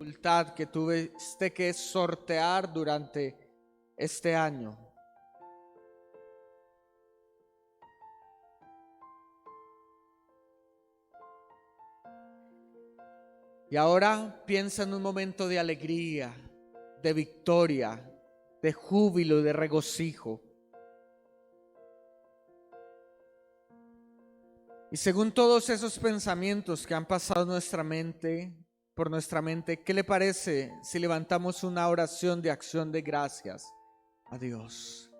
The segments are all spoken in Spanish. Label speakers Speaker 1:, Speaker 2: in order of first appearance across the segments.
Speaker 1: dificultad que tuviste que sortear durante este año. Y ahora piensa en un momento de alegría, de victoria, de júbilo, de regocijo. Y según todos esos pensamientos que han pasado por nuestra mente, ¿qué le parece si levantamos una oración de acción de gracias a Dios?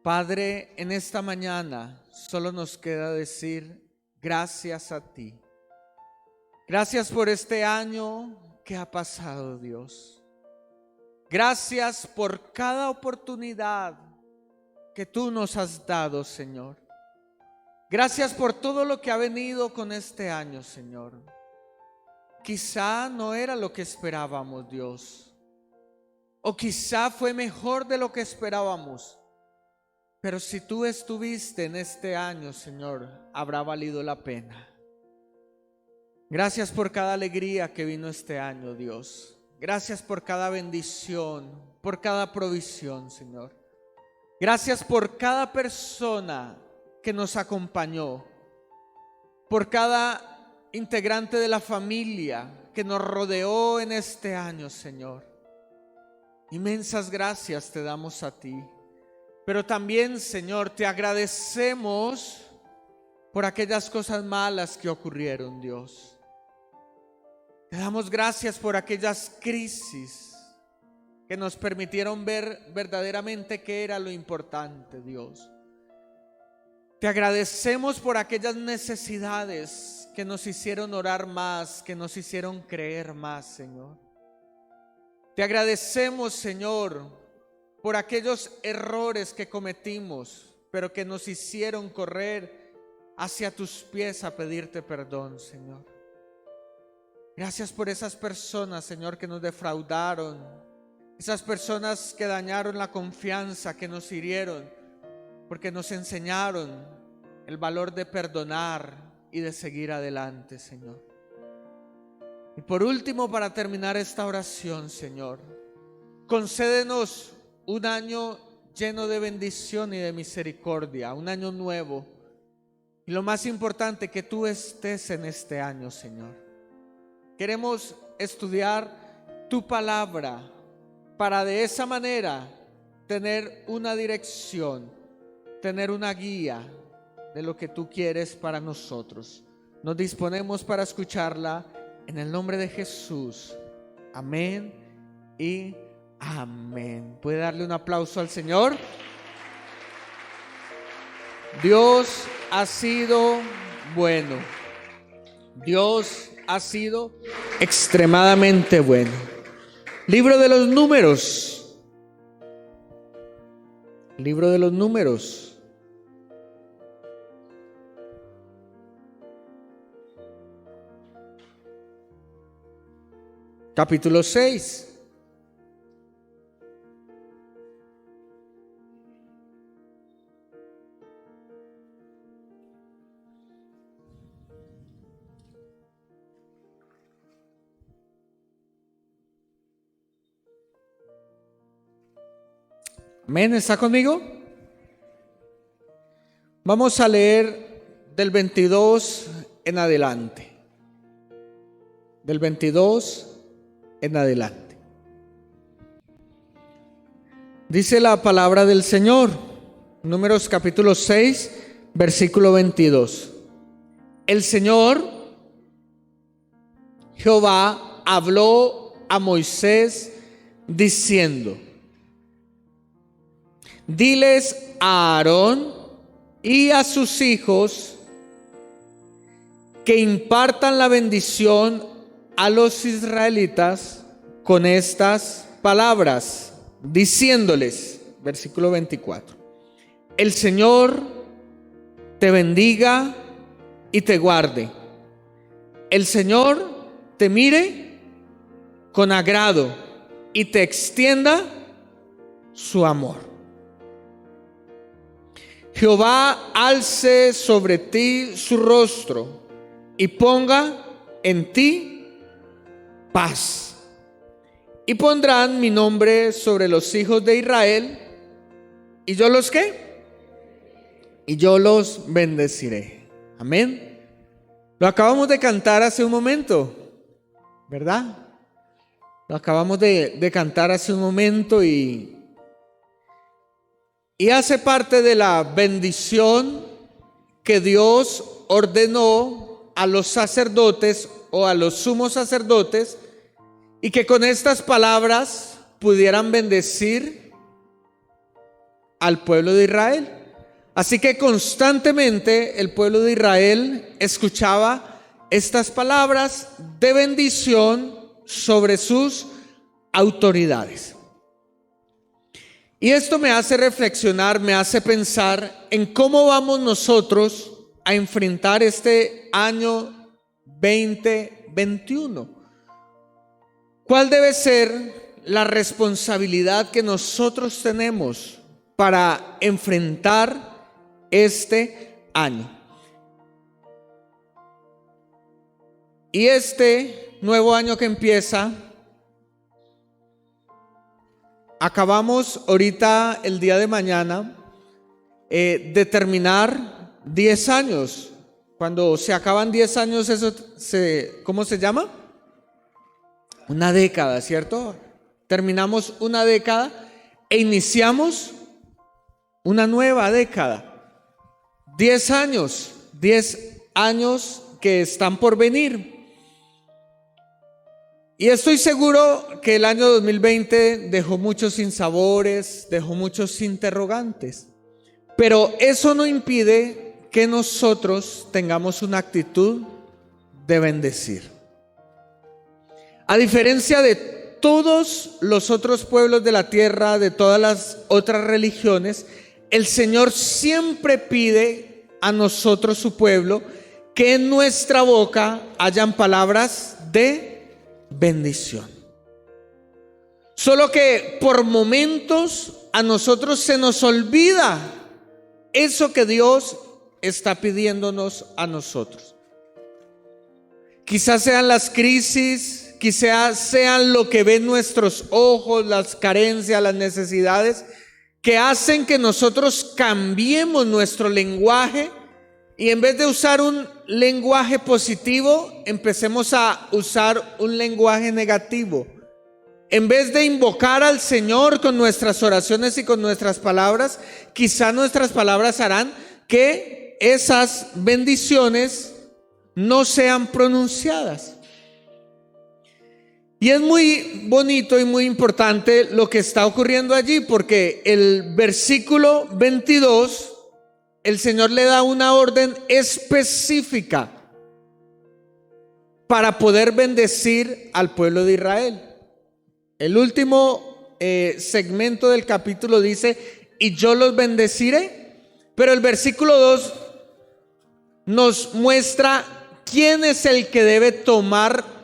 Speaker 1: Padre, en esta mañana solo nos queda decir gracias a ti. Gracias por este año que ha pasado, Dios. Gracias por cada oportunidad que tú nos has dado, Señor. Gracias por todo lo que ha venido con este año, Señor. Quizá no era lo que esperábamos, Dios. O quizá fue mejor de lo que esperábamos. Pero si tú estuviste en este año, Señor, habrá valido la pena. Gracias por cada alegría que vino este año, Dios. Gracias por cada bendición, por cada provisión, Señor. Gracias por cada persona que nos acompañó, por cada integrante de la familia que nos rodeó en este año, Señor. Inmensas gracias te damos a ti. Pero también, Señor, te agradecemos por aquellas cosas malas que ocurrieron, Dios. Te damos gracias por aquellas crisis que nos permitieron ver verdaderamente qué era lo importante, Dios. Te agradecemos por aquellas necesidades que nos hicieron orar más, que nos hicieron creer más, Señor. Te agradecemos, Señor, por aquellos errores que cometimos, pero que nos hicieron correr hacia tus pies a pedirte perdón, Señor. Gracias por esas personas, Señor, que nos defraudaron, esas personas que dañaron la confianza, que nos hirieron, porque nos enseñaron el valor de perdonar y de seguir adelante, Señor. Y por último, para terminar esta oración, Señor, concédenos un año lleno de bendición y de misericordia, un año nuevo. Y lo más importante, que tú estés en este año, Señor. Queremos estudiar tu palabra para de esa manera tener una dirección, tener una guía de lo que tú quieres para nosotros. Nos disponemos para escucharla en el nombre de Jesús. Amén y amén. ¿Puede darle un aplauso al Señor? Dios ha sido bueno. Dios ha sido extremadamente bueno. Libro de los Números. Libro de los Números. Capítulo 6. Amén, ¿está conmigo? Vamos a leer del 22 en adelante. Del 22 en adelante. Dice la palabra del Señor, Números capítulo 6, versículo 22. El Señor, Jehová, habló a Moisés diciendo: diles a Aarón y a sus hijos que impartan la bendición a los israelitas con estas palabras, diciéndoles, versículo 24: el Señor te bendiga y te guarde. El Señor te mire con agrado y te extienda su amor. Jehová alce sobre ti su rostro y ponga en ti paz. y pondrán mi nombre sobre los hijos de Israel, y yo los ¿qué? Y yo los bendeciré. Amén. Lo acabamos de cantar hace un momento, ¿verdad? Lo acabamos de cantar hace un momento y hace parte de la bendición que Dios ordenó a los sacerdotes o a los sumos sacerdotes, y que con estas palabras pudieran bendecir al pueblo de Israel. Así que constantemente el pueblo de Israel escuchaba estas palabras de bendición sobre sus autoridades. Y esto me hace reflexionar, me hace pensar en cómo vamos nosotros a enfrentar este año 2021. ¿Cuál debe ser la responsabilidad que nosotros tenemos para enfrentar este año? Y este nuevo año que empieza, acabamos ahorita el día de mañana de terminar 10 años. Cuando se acaban 10 años, eso ¿cómo se llama? Una década, ¿cierto? Terminamos una década e iniciamos una nueva década. 10 años que están por venir. Y estoy seguro que el año 2020 dejó muchos sinsabores, dejó muchos interrogantes. Pero eso no impide que nosotros tengamos una actitud de bendecir. A diferencia de todos los otros pueblos de la tierra, de todas las otras religiones, el Señor siempre pide a nosotros, su pueblo, que en nuestra boca hayan palabras de bendición. Solo que por momentos a nosotros se nos olvida eso que Dios está pidiéndonos a nosotros. Quizás sean las crisis, quizás sean lo que ven nuestros ojos, las carencias, las necesidades, que hacen que nosotros cambiemos nuestro lenguaje y en vez de usar un lenguaje positivo, empecemos a usar un lenguaje negativo. En vez de invocar al Señor con nuestras oraciones y con nuestras palabras, quizá nuestras palabras harán que esas bendiciones no sean pronunciadas. Y es muy bonito y muy importante lo que está ocurriendo allí, porque el versículo 22, el Señor le da una orden específica para poder bendecir al pueblo de Israel. El último segmento del capítulo dice, y yo los bendeciré. Pero el versículo 2 nos muestra quién es el que debe tomar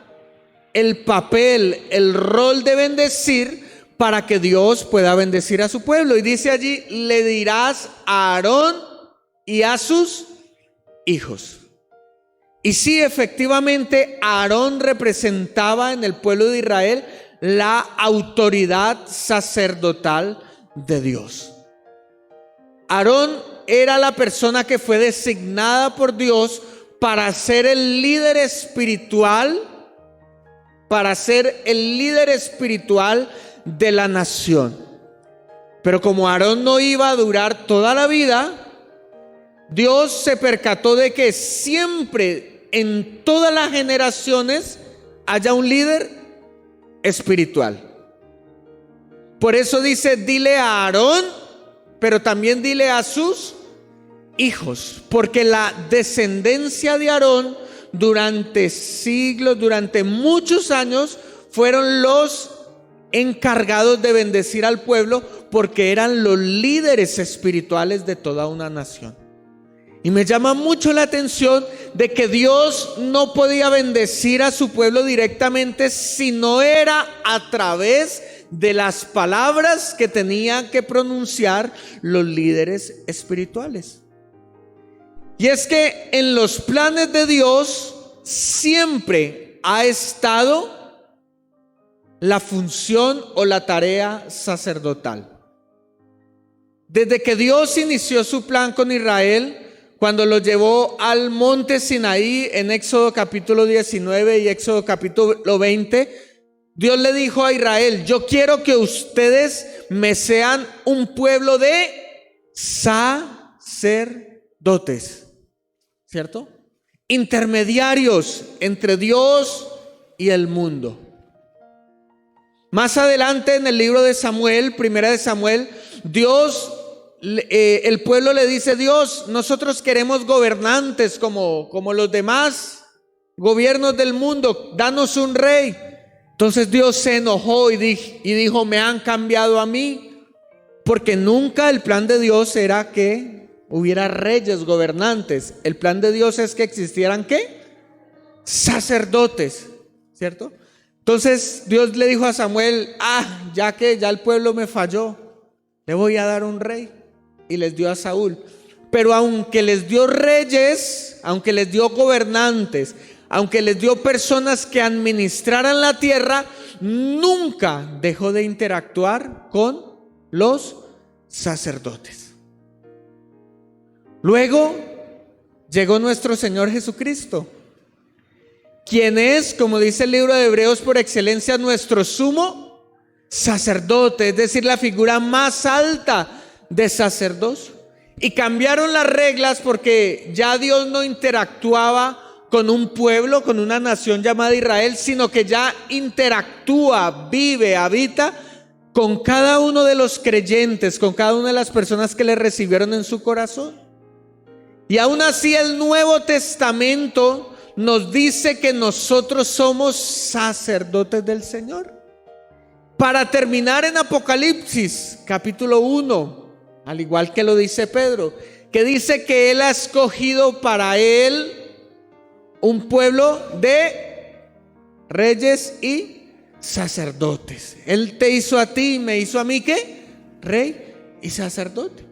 Speaker 1: el papel, el rol de bendecir para que Dios pueda bendecir a su pueblo. Y dice allí, le dirás a Aarón y a sus hijos. Y sí, efectivamente, Aarón representaba en el pueblo de Israel la autoridad sacerdotal de Dios. Aarón era la persona que fue designada por Dios para ser el líder espiritual, de la nación. Pero como Aarón no iba a durar toda la vida, Dios se percató de que siempre en todas las generaciones haya un líder espiritual. Por eso dice, dile a Aarón, pero también dile a sus hijos, porque la descendencia de Aarón durante siglos, durante muchos años, fueron los encargados de bendecir al pueblo, porque eran los líderes espirituales de toda una nación. Y me llama mucho la atención de que Dios no podía bendecir a su pueblo directamente si no era a través de las palabras que tenían que pronunciar los líderes espirituales. Y es que en los planes de Dios siempre ha estado la función o la tarea sacerdotal. Desde que Dios inició su plan con Israel, cuando lo llevó al monte Sinaí en Éxodo capítulo 19 y Éxodo capítulo 20, Dios le dijo a Israel: yo quiero que ustedes me sean un pueblo de sacerdotes, ¿cierto? Intermediarios entre Dios y el mundo. Más adelante en el libro de Samuel, primera de Samuel, el pueblo le dice: Dios, nosotros queremos gobernantes como los demás gobiernos del mundo, danos un rey. Entonces Dios se enojó y dijo: me han cambiado a mí, porque nunca el plan de Dios era que hubiera reyes gobernantes. El plan de Dios es que existieran ¿qué? Sacerdotes, ¿cierto? Entonces Dios le dijo a Samuel: ya que ya el pueblo me falló, le voy a dar un rey. Y les dio a Saúl. Pero aunque les dio reyes, aunque les dio gobernantes, aunque les dio personas que administraran la tierra, nunca dejó de interactuar con los sacerdotes. Luego llegó nuestro Señor Jesucristo, quien es, como dice el libro de Hebreos, por excelencia nuestro sumo sacerdote, es decir, la figura más alta de sacerdocio. Y cambiaron las reglas porque ya Dios no interactuaba con un pueblo, con una nación llamada Israel, sino que ya interactúa, vive, habita con cada uno de los creyentes, con cada una de las personas que le recibieron en su corazón. Y aún así el Nuevo Testamento nos dice que nosotros somos sacerdotes del Señor. Para terminar en Apocalipsis capítulo 1, al igual que lo dice Pedro, que dice que Él ha escogido para Él un pueblo de reyes y sacerdotes. Él te hizo a ti y me hizo a mí ¿qué? Rey y sacerdote.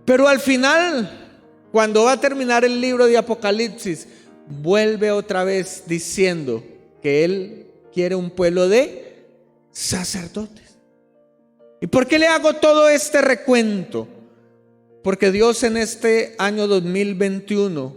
Speaker 1: Pero al final, cuando va a terminar el libro de Apocalipsis, vuelve otra vez diciendo que Él quiere un pueblo de sacerdotes. ¿Y por qué le hago todo este recuento? Porque Dios en este año 2021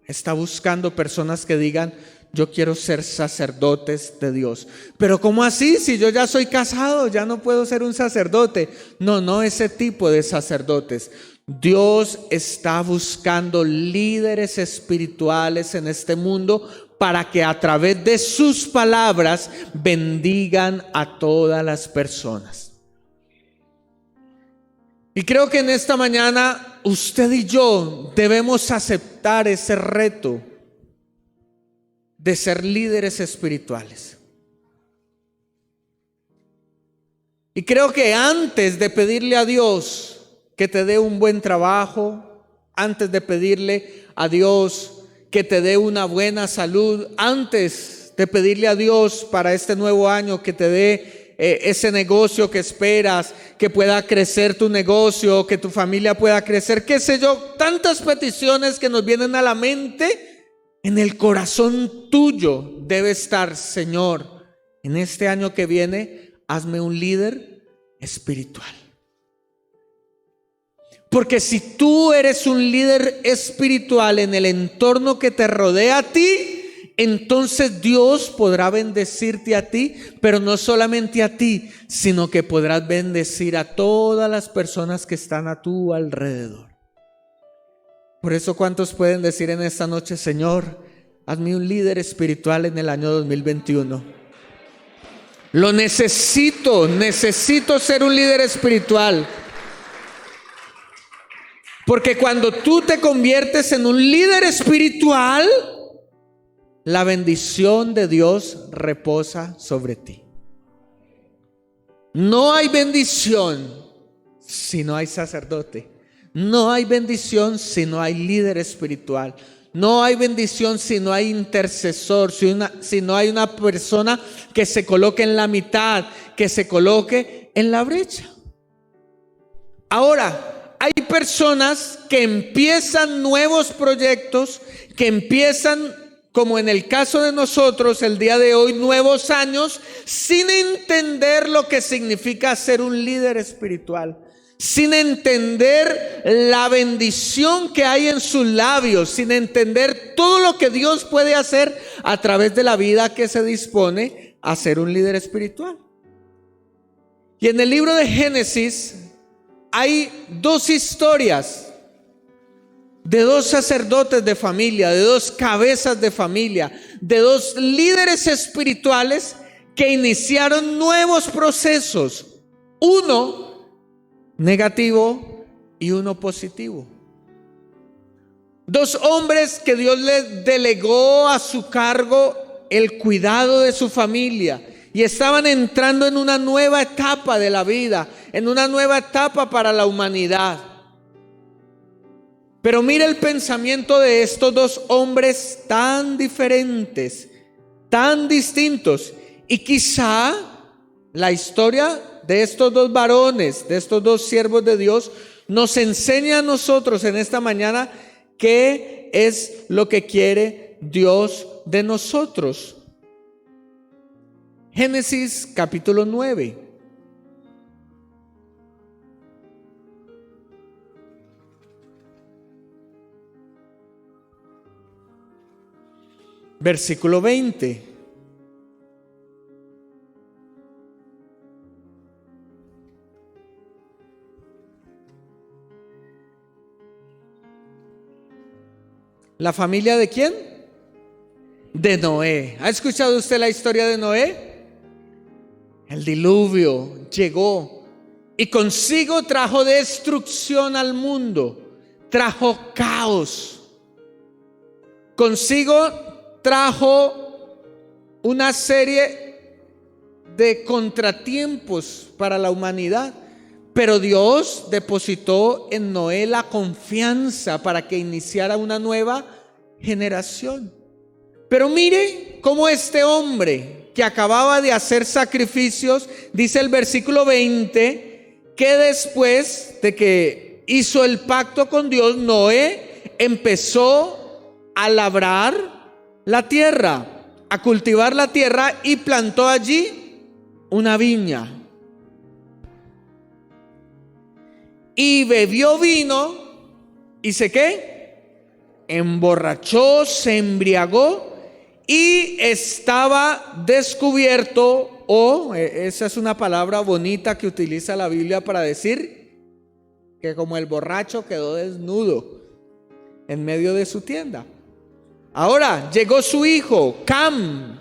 Speaker 1: está buscando personas que digan: yo quiero ser sacerdotes de Dios. Pero ¿cómo así? Si yo ya soy casado, ya no puedo ser un sacerdote. No ese tipo de sacerdotes. Dios está buscando líderes espirituales en este mundo para que a través de sus palabras bendigan a todas las personas. Y creo que en esta mañana usted y yo debemos aceptar ese reto de ser líderes espirituales. Y creo que antes de pedirle a Dios que te dé un buen trabajo, antes de pedirle a Dios que te dé una buena salud, antes de pedirle a Dios para este nuevo año que te dé ese negocio que esperas, que pueda crecer tu negocio, que tu familia pueda crecer, qué sé yo, tantas peticiones que nos vienen a la mente, en el corazón tuyo debe estar: Señor, en este año que viene, hazme un líder espiritual. Porque si tú eres un líder espiritual en el entorno que te rodea a ti, entonces Dios podrá bendecirte a ti, pero no solamente a ti, sino que podrás bendecir a todas las personas que están a tu alrededor. Por eso, ¿cuántos pueden decir en esta noche: Señor, hazme un líder espiritual en el año 2021? Lo necesito ser un líder espiritual. Porque cuando tú te conviertes en un líder espiritual, la bendición de Dios reposa sobre ti. No hay bendición si no hay sacerdote. No hay bendición si no hay líder espiritual. No hay bendición si no hay intercesor, si no hay una persona que se coloque en la mitad, que se coloque en la brecha. Ahora, hay personas que empiezan nuevos proyectos, que empiezan como en el caso de nosotros el día de hoy, nuevos años, sin entender lo que significa ser un líder espiritual, sin entender la bendición que hay en sus labios, sin entender todo lo que Dios puede hacer a través de la vida que se dispone a ser un líder espiritual. Y en el libro de Génesis hay dos historias de dos sacerdotes de familia, de dos cabezas de familia, de dos líderes espirituales que iniciaron nuevos procesos, uno negativo y uno positivo. Dos hombres que Dios les delegó a su cargo el cuidado de su familia y estaban entrando en una nueva etapa de la vida, en una nueva etapa para la humanidad. Pero mira el pensamiento de estos dos hombres tan diferentes, tan distintos, y quizá la historia de estos dos varones, de estos dos siervos de Dios, nos enseña a nosotros en esta mañana qué es lo que quiere Dios de nosotros. Génesis capítulo 9. Versículo 20. ¿La familia de quién? De Noé. ¿Ha escuchado usted la historia de Noé? El diluvio llegó y consigo trajo destrucción al mundo, trajo caos, consigo trajo una serie de contratiempos para la humanidad. Pero Dios depositó en Noé la confianza para que iniciara una nueva generación. Pero mire cómo este hombre que acababa de hacer sacrificios, dice el versículo 20, que después de que hizo el pacto con Dios, Noé empezó a labrar la tierra, a cultivar la tierra y plantó allí una viña. Y bebió vino y ¿se qué? Emborrachó, se embriagó y estaba descubierto, o esa es una palabra bonita que utiliza la Biblia para decir que como el borracho quedó desnudo en medio de su tienda. Ahora llegó su hijo Cam,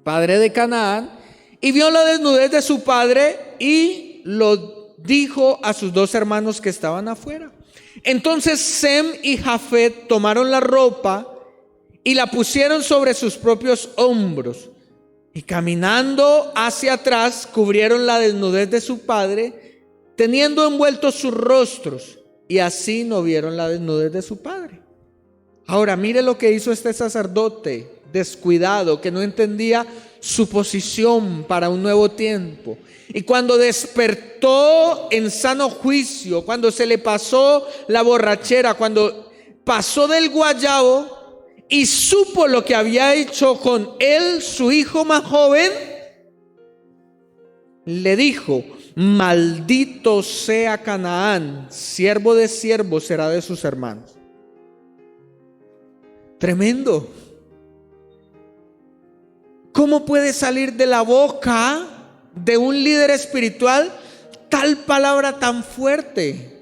Speaker 1: padre de Canaán, y vio la desnudez de su padre y lo dijo a sus dos hermanos que estaban afuera. Entonces Sem y Jafet tomaron la ropa y la pusieron sobre sus propios hombros, y caminando hacia atrás cubrieron la desnudez de su padre, teniendo envueltos sus rostros, y así no vieron la desnudez de su padre. Ahora mire lo que hizo este sacerdote descuidado, que no entendía su posición para un nuevo tiempo. Y cuando despertó en sano juicio, cuando se le pasó la borrachera, cuando pasó del guayabo y supo lo que había hecho con él, su hijo más joven, le dijo: maldito sea Canaán, siervo de siervos será de sus hermanos. Tremendo. ¿Cómo puede salir de la boca de un líder espiritual tal palabra tan fuerte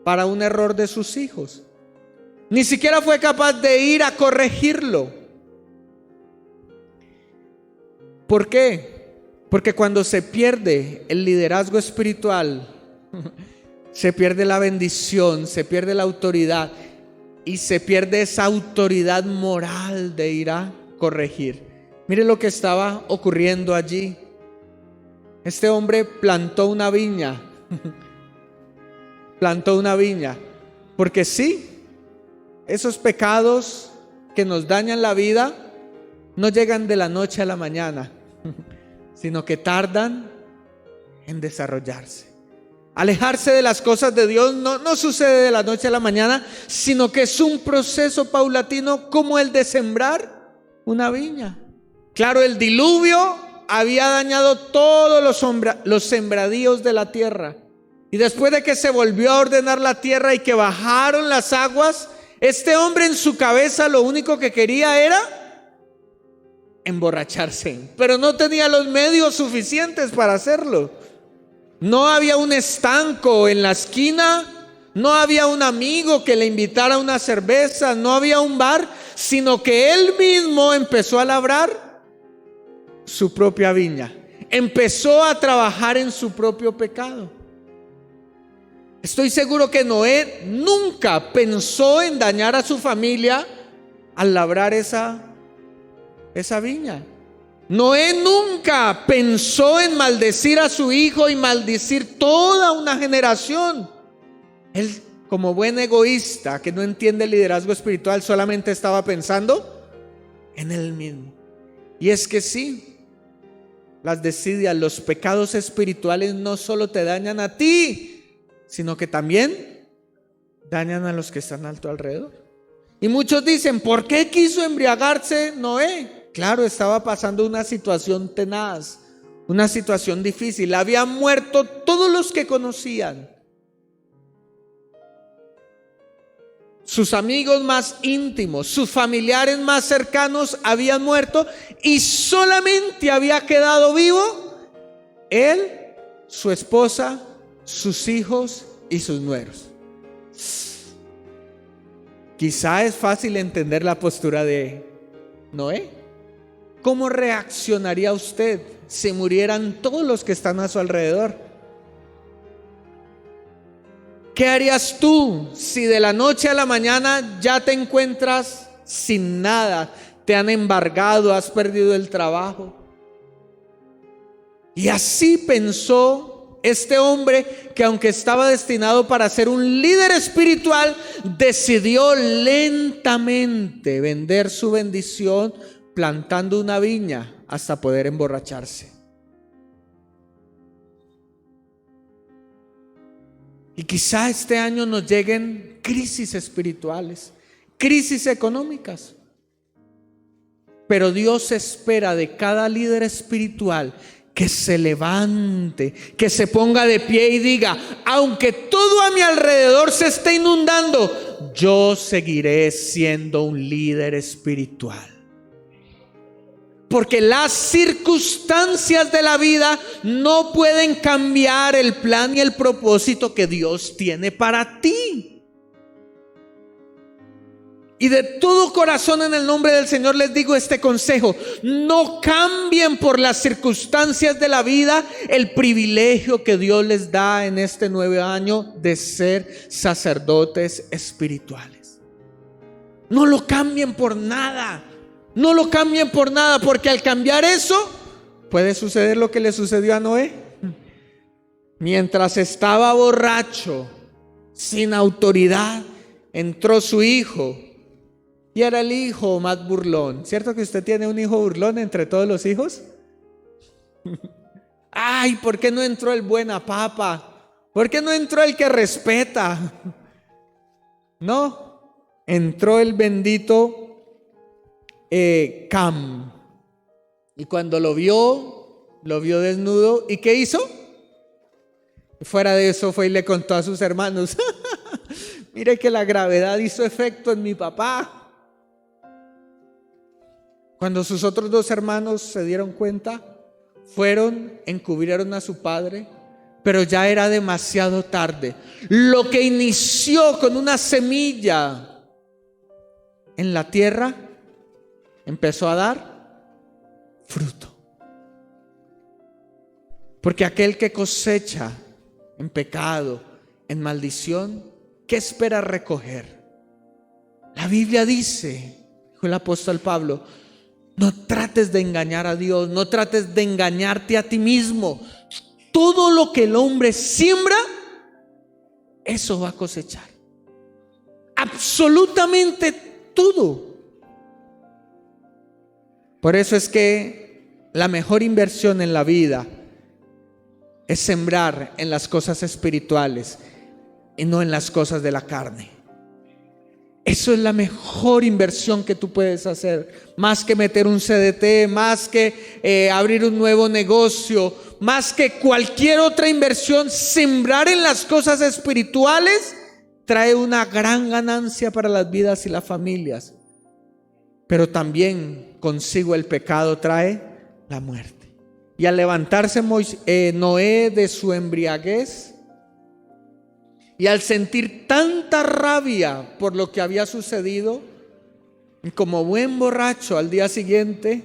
Speaker 1: para un error de sus hijos? Ni siquiera fue capaz de ir a corregirlo. ¿Por qué? Porque cuando se pierde el liderazgo espiritual, se pierde la bendición, se pierde la autoridad y se pierde esa autoridad moral de ir a corregir. Mire lo que estaba ocurriendo allí. Este hombre plantó una viña. Plantó una viña. Porque sí, esos pecados que nos dañan la vida no llegan de la noche a la mañana, sino que tardan en desarrollarse. Alejarse de las cosas de Dios no sucede de la noche a la mañana, sino que es un proceso paulatino como el de sembrar una viña. Claro, el diluvio había dañado todos los sembradíos de la tierra. Y después de que se volvió a ordenar la tierra y que bajaron las aguas, este hombre en su cabeza lo único que quería era emborracharse, pero no tenía los medios suficientes para hacerlo. No había un estanco en la esquina, no había un amigo que le invitara a una cerveza, no había un bar, sino que él mismo empezó a labrar su propia viña, empezó a trabajar en su propio pecado. Estoy seguro que Noé nunca pensó en dañar a su familia al labrar esa viña. Noé nunca pensó en maldecir a su hijo y maldecir toda una generación. Él, como buen egoísta que no entiende el liderazgo espiritual, solamente estaba pensando en él mismo. Y es que sí, las desidias, los pecados espirituales no solo te dañan a ti, sino que también dañan a los que están a tu alrededor. Y muchos dicen, ¿por qué quiso embriagarse Noé? Claro, estaba pasando una situación tenaz, una situación difícil. Habían muerto todos los que conocían. Sus amigos más íntimos, sus familiares más cercanos habían muerto y solamente había quedado vivo él, su esposa, sus hijos y sus nueros. Quizá es fácil entender la postura de Noé. ¿Cómo reaccionaría usted si murieran todos los que están a su alrededor? ¿Qué harías tú si de la noche a la mañana ya te encuentras sin nada? Te han embargado, has perdido el trabajo. Y así pensó este hombre que, aunque estaba destinado para ser un líder espiritual, decidió lentamente vender su bendición plantando una viña hasta poder emborracharse. Y quizá este año nos lleguen crisis espirituales, crisis económicas. Pero Dios espera de cada líder espiritual que se levante, que se ponga de pie y diga: aunque todo a mi alrededor se esté inundando, yo seguiré siendo un líder espiritual. Porque las circunstancias de la vida no pueden cambiar el plan y el propósito que Dios tiene para ti. Y de todo corazón, en el nombre del Señor, les digo este consejo: no cambien por las circunstancias de la vida el privilegio que Dios les da en este nuevo año de ser sacerdotes espirituales. No lo cambien por nada. No lo cambien por nada, porque al cambiar eso puede suceder lo que le sucedió a Noé. Mientras estaba borracho, sin autoridad, entró su hijo. Y era el hijo más burlón. ¿Cierto que usted tiene un hijo burlón entre todos los hijos? Ay, ¿por qué no entró el buena papa? ¿Por qué no entró el que respeta? No, entró el bendito Cam. Y cuando lo vio desnudo. ¿Y qué hizo? Fuera de eso fue y le contó a sus hermanos: mire que la gravedad hizo efecto en mi papá. Cuando sus otros dos hermanos se dieron cuenta, fueron, encubrieron a su padre, pero ya era demasiado tarde. Lo que inició con una semilla en la tierra empezó a dar fruto. Porque aquel que cosecha en pecado, en maldición, ¿qué espera recoger? La Biblia dice, dijo el apóstol Pablo: no trates de engañar a Dios, no trates de engañarte a ti mismo. Todo lo que el hombre siembra, eso va a cosechar. Absolutamente todo. Por eso es que la mejor inversión en la vida es sembrar en las cosas espirituales y no en las cosas de la carne. Eso es la mejor inversión que tú puedes hacer, más que meter un CDT, más que abrir un nuevo negocio, más que cualquier otra inversión. Sembrar en las cosas espirituales trae una gran ganancia para las vidas y las familias, pero también consigo el pecado trae la muerte. Y al levantarse Noé de su embriaguez y al sentir tanta rabia por lo que había sucedido, y como buen borracho al día siguiente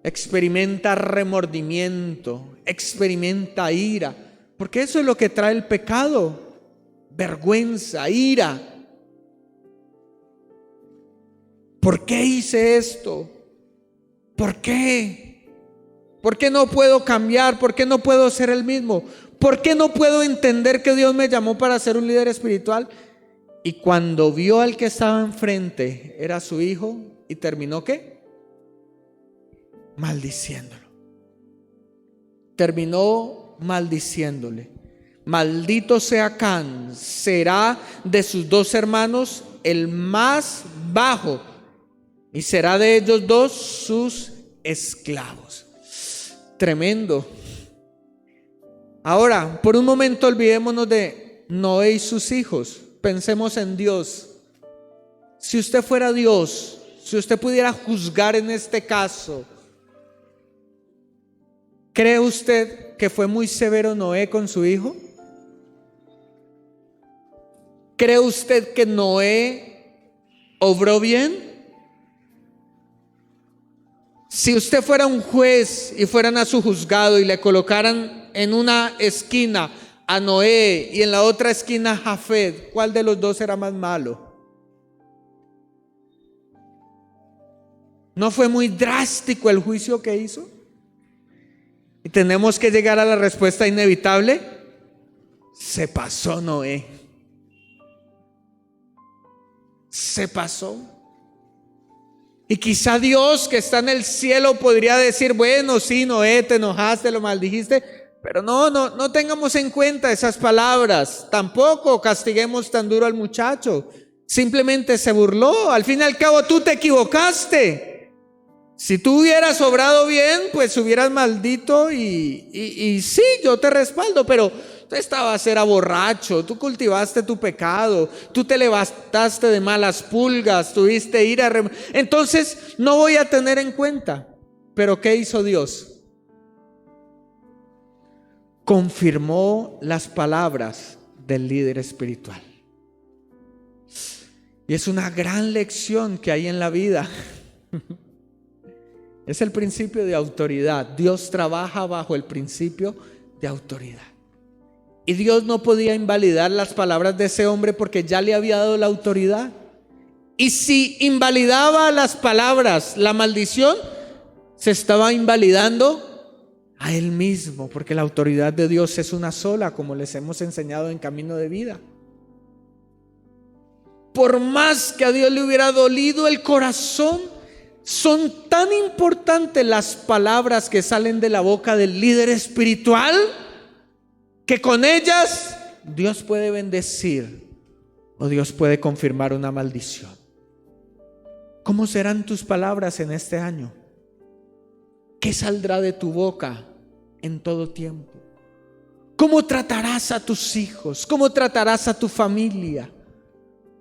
Speaker 1: experimenta remordimiento, experimenta ira, porque eso es lo que trae el pecado: vergüenza, ira. ¿Por qué hice esto? ¿Por qué? ¿Por qué no puedo cambiar? ¿Por qué no puedo ser el mismo? ¿Por qué no puedo entender que Dios me llamó para ser un líder espiritual? Y cuando vio al que estaba enfrente, era su hijo, y terminó ¿qué? Maldiciéndolo. Terminó maldiciéndole. Maldito sea Can, será de sus 2 hermanos el más bajo, y será de ellos 2 sus esclavos. Tremendo. Ahora, por un momento olvidémonos de Noé y sus hijos. Pensemos en Dios. Si usted fuera Dios, si usted pudiera juzgar en este caso, ¿cree usted que fue muy severo Noé con su hijo? ¿Cree usted que Noé obró bien? Si usted fuera un juez y fueran a su juzgado y le colocaran en una esquina a Noé y en la otra esquina a Jafet, ¿cuál de los 2 era más malo? ¿No fue muy drástico el juicio que hizo? Y tenemos que llegar a la respuesta inevitable: se pasó Noé. Se pasó. Y quizá Dios que está en el cielo podría decir: bueno, sí, Noé, te enojaste, lo maldijiste, pero no tengamos en cuenta esas palabras. Tampoco castiguemos tan duro al muchacho. Simplemente se burló. Al fin y al cabo tú te equivocaste. Si tú hubieras obrado bien, pues hubieras maldito y sí, yo te respaldo, pero tú era borracho, tú cultivaste tu pecado, tú te levantaste de malas pulgas, tuviste ira. Entonces no voy a tener en cuenta. Pero ¿qué hizo Dios? Confirmó las palabras del líder espiritual. Y es una gran lección que hay en la vida. Es el principio de autoridad. Dios trabaja bajo el principio de autoridad. Y Dios no podía invalidar las palabras de ese hombre porque ya le había dado la autoridad. Y si invalidaba las palabras, la maldición, se estaba invalidando a él mismo, porque la autoridad de Dios es una sola, como les hemos enseñado en Camino de Vida. Por más que a Dios le hubiera dolido el corazón, son tan importantes las palabras que salen de la boca del líder espiritual, que con ellas Dios puede bendecir o Dios puede confirmar una maldición. ¿Cómo serán tus palabras en este año? ¿Qué saldrá de tu boca en todo tiempo? ¿Cómo tratarás a tus hijos? ¿Cómo tratarás a tu familia?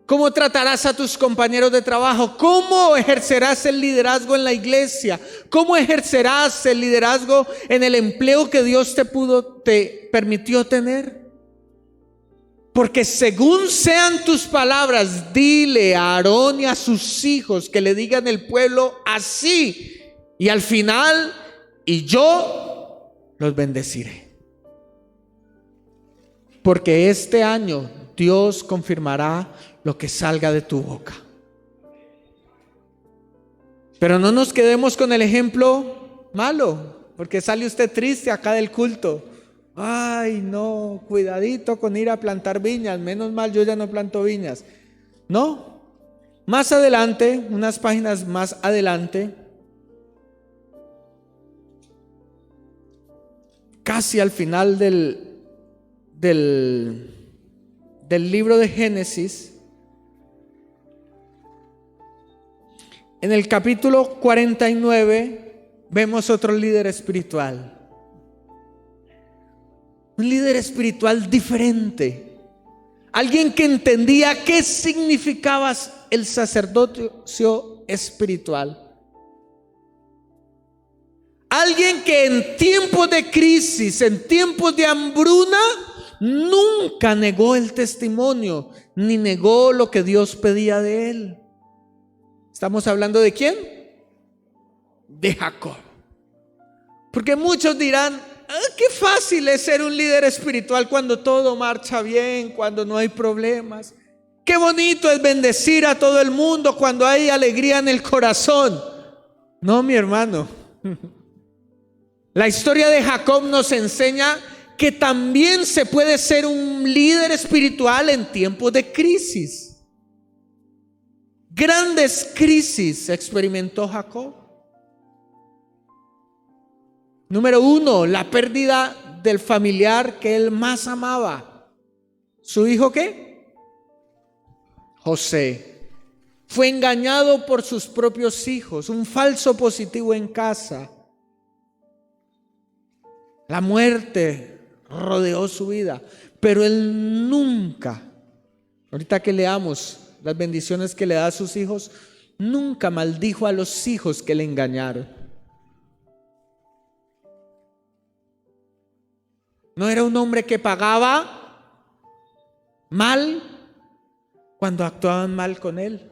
Speaker 1: ¿Cómo tratarás a tus compañeros de trabajo? ¿Cómo ejercerás el liderazgo en la iglesia? ¿Cómo ejercerás el liderazgo en el empleo que Dios te permitió tener? Porque según sean tus palabras, dile a Aarón y a sus hijos que le digan el pueblo así. Y al final, y yo los bendeciré. Porque este año Dios confirmará lo que salga de tu boca. Pero no nos quedemos con el ejemplo malo, porque sale usted triste acá del culto. Ay, no, cuidadito con ir a plantar viñas, menos mal yo ya no planto viñas. No, más adelante, unas páginas más adelante, casi al final del libro de Génesis, en el capítulo 49, vemos otro líder espiritual. Un líder espiritual diferente. Alguien que entendía qué significaba el sacerdocio espiritual. Alguien que en tiempos de crisis, en tiempos de hambruna, nunca negó el testimonio, ni negó lo que Dios pedía de él. ¿Estamos hablando de quién? De Jacob. Porque muchos dirán, qué fácil es ser un líder espiritual cuando todo marcha bien, cuando no hay problemas. Qué bonito es bendecir a todo el mundo cuando hay alegría en el corazón. No, mi hermano. La historia de Jacob nos enseña que también se puede ser un líder espiritual en tiempos de crisis. Grandes crisis experimentó Jacob. Número 1, la pérdida del familiar que él más amaba. ¿Su hijo qué? José. Fue engañado por sus propios hijos, un falso positivo en casa. La muerte rodeó su vida, pero él nunca, ahorita que leamos las bendiciones que le da a sus hijos, nunca maldijo a los hijos que le engañaron. No era un hombre que pagaba mal cuando actuaban mal con él.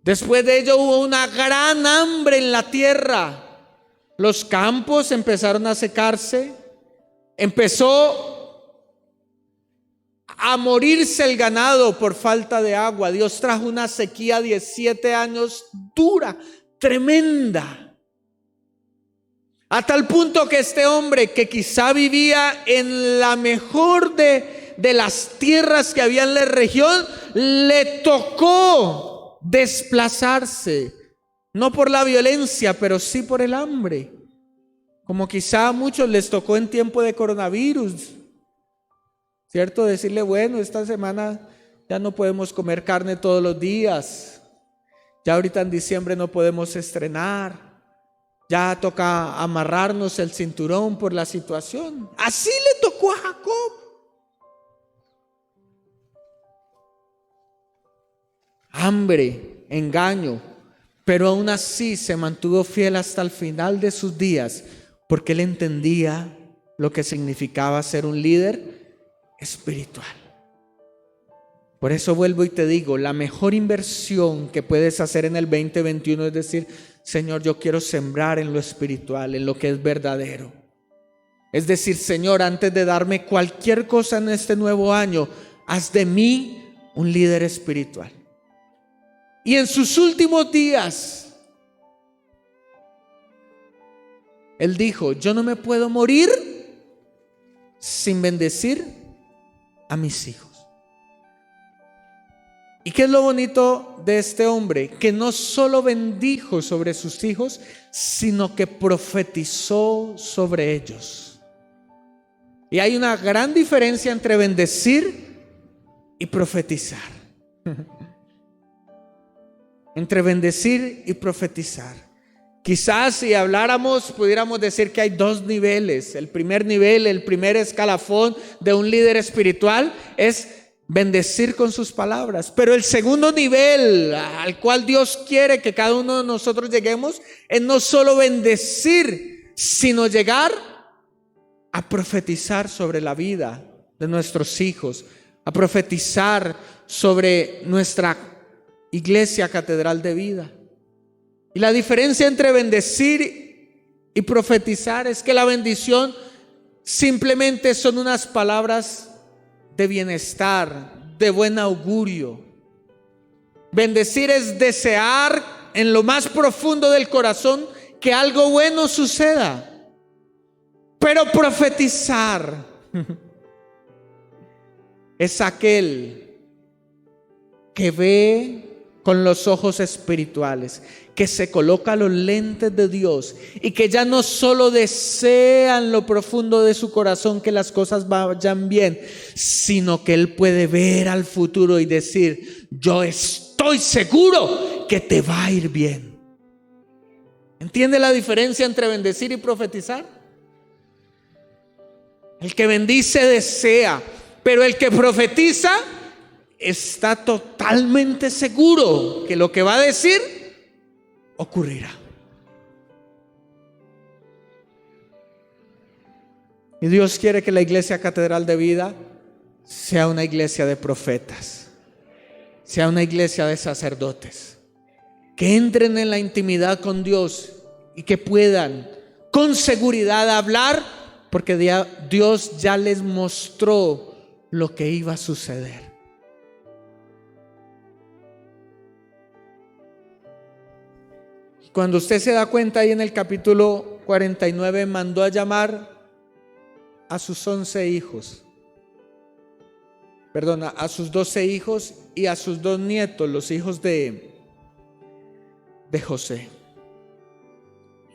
Speaker 1: Después de ello hubo una gran hambre en la tierra. Los campos empezaron a secarse, empezó a morirse el ganado por falta de agua. Dios trajo una sequía 17 años dura, tremenda. A tal punto que este hombre, que quizá vivía en la mejor de las tierras que había en la región, le tocó desplazarse. No por la violencia, pero sí por el hambre. Como quizá a muchos les tocó en tiempo de coronavirus, ¿cierto? Decirle, bueno, esta semana ya no podemos comer carne todos los días. Ya ahorita en diciembre no podemos estrenar. Ya toca amarrarnos el cinturón por la situación. Así le tocó a Jacob. Hambre, engaño. Pero aún así se mantuvo fiel hasta el final de sus días, porque él entendía lo que significaba ser un líder espiritual. Por eso vuelvo y te digo, la mejor inversión que puedes hacer en el 2021 es decir, Señor, yo quiero sembrar en lo espiritual, en lo que es verdadero. Es decir, Señor, antes de darme cualquier cosa en este nuevo año, haz de mí un líder espiritual. Y en sus últimos días, él dijo, yo no me puedo morir sin bendecir a mis hijos. ¿Y qué es lo bonito de este hombre? Que no solo bendijo sobre sus hijos, sino que profetizó sobre ellos. Y hay una gran diferencia entre bendecir y profetizar. Entre bendecir y profetizar. Quizás si habláramos, pudiéramos decir que hay dos niveles. El primer nivel, el primer escalafón de un líder espiritual es bendecir con sus palabras. Pero el segundo nivel al cual Dios quiere que cada uno de nosotros lleguemos es no solo bendecir, sino llegar a profetizar sobre la vida de nuestros hijos, a profetizar sobre nuestra Iglesia Catedral de Vida. Y la diferencia entre bendecir y profetizar es que la bendición simplemente son unas palabras de bienestar, de buen augurio. Bendecir es desear en lo más profundo del corazón que algo bueno suceda. Pero profetizar es aquel que ve con los ojos espirituales, que se coloca los lentes de Dios y que ya no solo desea en lo profundo de su corazón que las cosas vayan bien, sino que él puede ver al futuro y decir: yo estoy seguro que te va a ir bien. ¿Entiende la diferencia entre bendecir y profetizar? El que bendice desea, pero el que profetiza está totalmente seguro que lo que va a decir ocurrirá. Y Dios quiere que la iglesia Catedral de Vida sea una iglesia de profetas, sea una iglesia de sacerdotes, que entren en la intimidad con Dios y que puedan con seguridad hablar, porque Dios ya les mostró lo que iba a suceder. Cuando usted se da cuenta, ahí en el capítulo 49 mandó a llamar a sus 11 hijos, a sus 12 hijos y a sus 2 nietos, los hijos de José,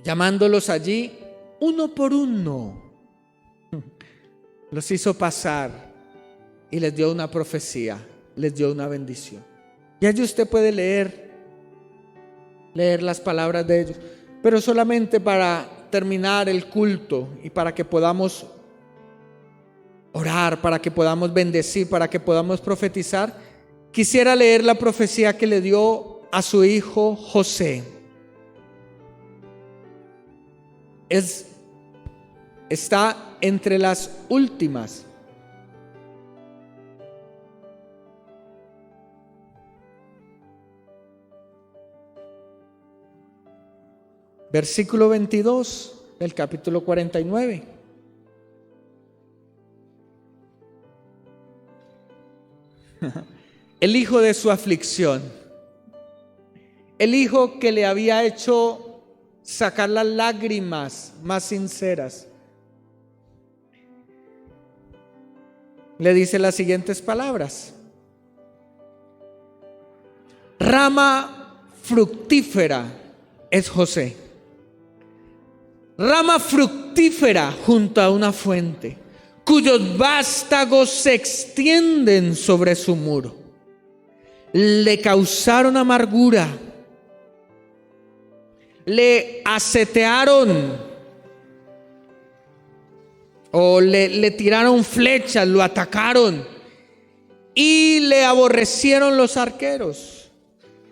Speaker 1: llamándolos allí uno por uno. Los hizo pasar y les dio una profecía, les dio una bendición. Y allí usted puede leer las palabras de ellos. Pero solamente para terminar el culto y para que podamos orar, para que podamos bendecir, para que podamos profetizar, quisiera leer la profecía que le dio a su hijo José. Está entre las últimas. Versículo 22 del capítulo 49. El hijo de su aflicción, el hijo que le había hecho sacar las lágrimas más sinceras, le dice las siguientes palabras: rama fructífera es José, rama fructífera junto a una fuente, cuyos vástagos se extienden sobre su muro. Le causaron amargura, le asetearon o le tiraron flechas, lo atacaron y le aborrecieron los arqueros.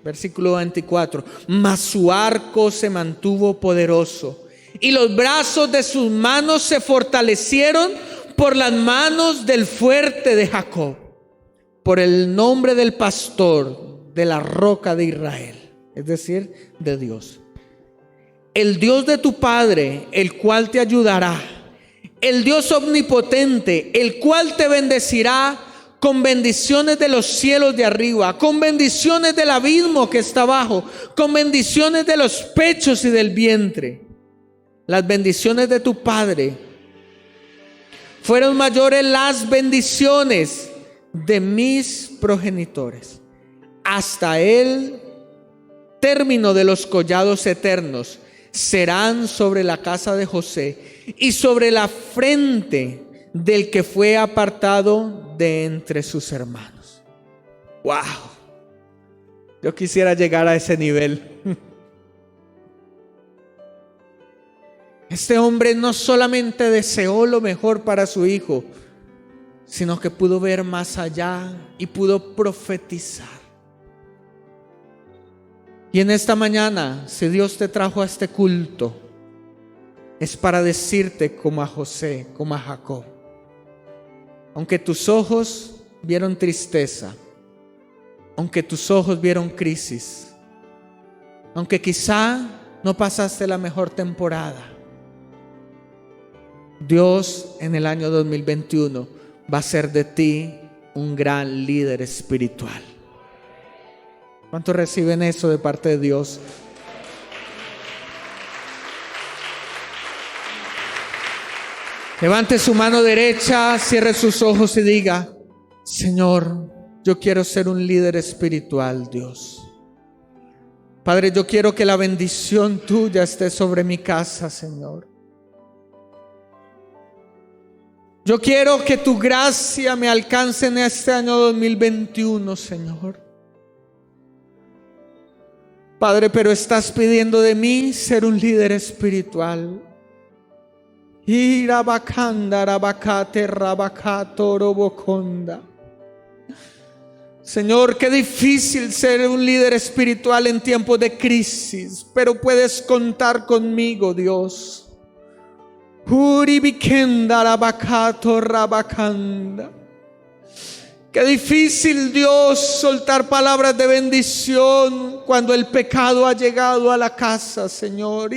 Speaker 1: Versículo 24: mas su arco se mantuvo poderoso y los brazos de sus manos se fortalecieron por las manos del fuerte de Jacob, por el nombre del pastor de la roca de Israel, es decir, de Dios. El Dios de tu padre, el cual te ayudará, el Dios omnipotente, el cual te bendecirá con bendiciones de los cielos de arriba, con bendiciones del abismo que está abajo, con bendiciones de los pechos y del vientre. Las bendiciones de tu padre fueron mayores las bendiciones de mis progenitores, hasta el término de los collados eternos serán sobre la casa de José y sobre la frente del que fue apartado de entre sus hermanos. ¡Wow! Yo quisiera llegar a ese nivel. Este hombre no solamente deseó lo mejor para su hijo, sino que pudo ver más allá y pudo profetizar. Y en esta mañana, si Dios te trajo a este culto, es para decirte como a José, como a Jacob: aunque tus ojos vieron tristeza, aunque tus ojos vieron crisis, aunque quizá no pasaste la mejor temporada, Dios en el año 2021 va a hacer de ti un gran líder espiritual. ¿Cuántos reciben eso de parte de Dios? Levante su mano derecha, cierre sus ojos y diga: Señor, yo quiero ser un líder espiritual, Dios. Padre, yo quiero que la bendición tuya esté sobre mi casa, Señor. Yo quiero que tu gracia me alcance en este año 2021, Señor. Padre, pero estás pidiendo de mí ser un líder espiritual. Señor, qué difícil ser un líder espiritual en tiempos de crisis, pero puedes contar conmigo, Dios. Qué difícil, Dios, soltar palabras de bendición cuando el pecado ha llegado a la casa, Señor.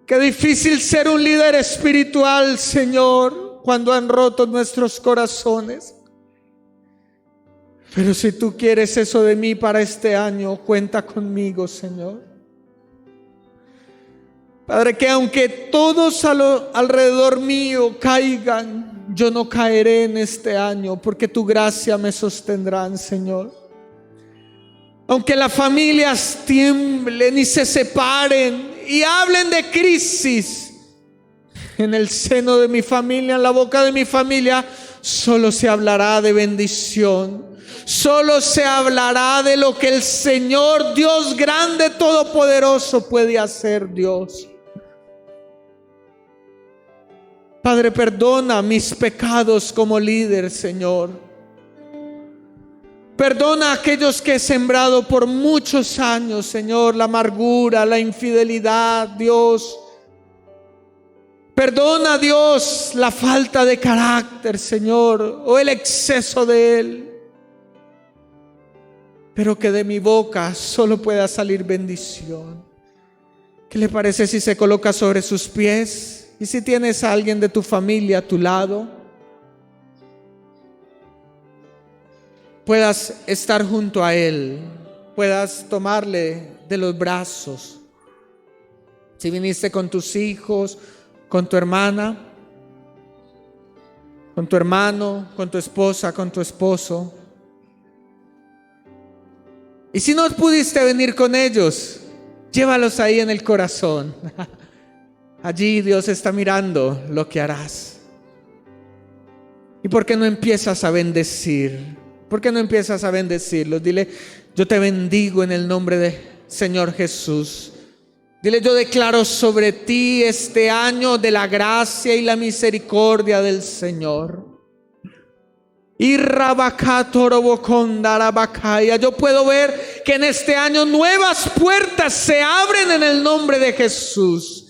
Speaker 1: Qué difícil ser un líder espiritual, Señor, cuando han roto nuestros corazones. Pero si tú quieres eso de mí para este año, cuenta conmigo, Señor. Padre, que aunque todos alrededor mío caigan, yo no caeré en este año, porque tu gracia me sostendrá, Señor. Aunque las familias tiemblen y se separen y hablen de crisis, en el seno de mi familia, en la boca de mi familia, solo se hablará de bendición. Solo se hablará de lo que el Señor, Dios grande, todopoderoso, puede hacer, Dios. Padre, perdona mis pecados como líder, Señor. Perdona a aquellos que he sembrado por muchos años, Señor, la amargura, la infidelidad, Dios. Perdona, Dios, la falta de carácter, Señor, o el exceso de él. Pero que de mi boca solo pueda salir bendición. ¿Qué le parece si se coloca sobre sus pies? Y si tienes a alguien de tu familia a tu lado, puedas estar junto a él, puedas tomarle de los brazos. Si viniste con tus hijos, con tu hermana, con tu hermano, con tu esposa, con tu esposo. Y si no pudiste venir con ellos, llévalos ahí en el corazón. Allí Dios está mirando lo que harás. ¿Y por qué no empiezas a bendecir? ¿Por qué no empiezas a bendecirlos? Dile: yo te bendigo en el nombre de Señor Jesús. Dile: yo declaro sobre ti este año de la gracia y la misericordia del Señor. Yo puedo ver que en este año nuevas puertas se abren en el nombre de Jesús.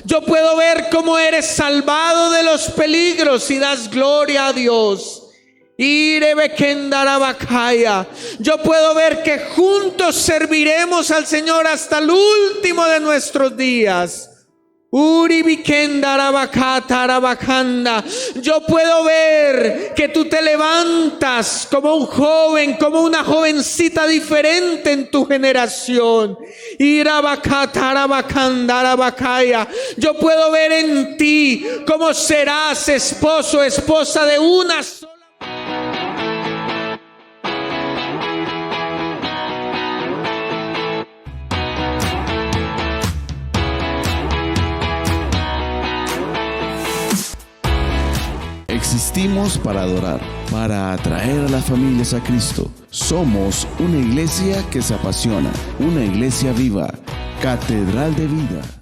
Speaker 1: Yo puedo ver cómo eres salvado de los peligros y das gloria a Dios. Yo puedo ver que juntos serviremos al Señor hasta el último de nuestros días. Yo puedo ver que tú te levantas como un joven, como una jovencita diferente en tu generación. Yo puedo ver en ti cómo serás esposo, esposa de una sola.
Speaker 2: Existimos para adorar, para atraer a las familias a Cristo. Somos una iglesia que se apasiona, una iglesia viva, Catedral de Vida.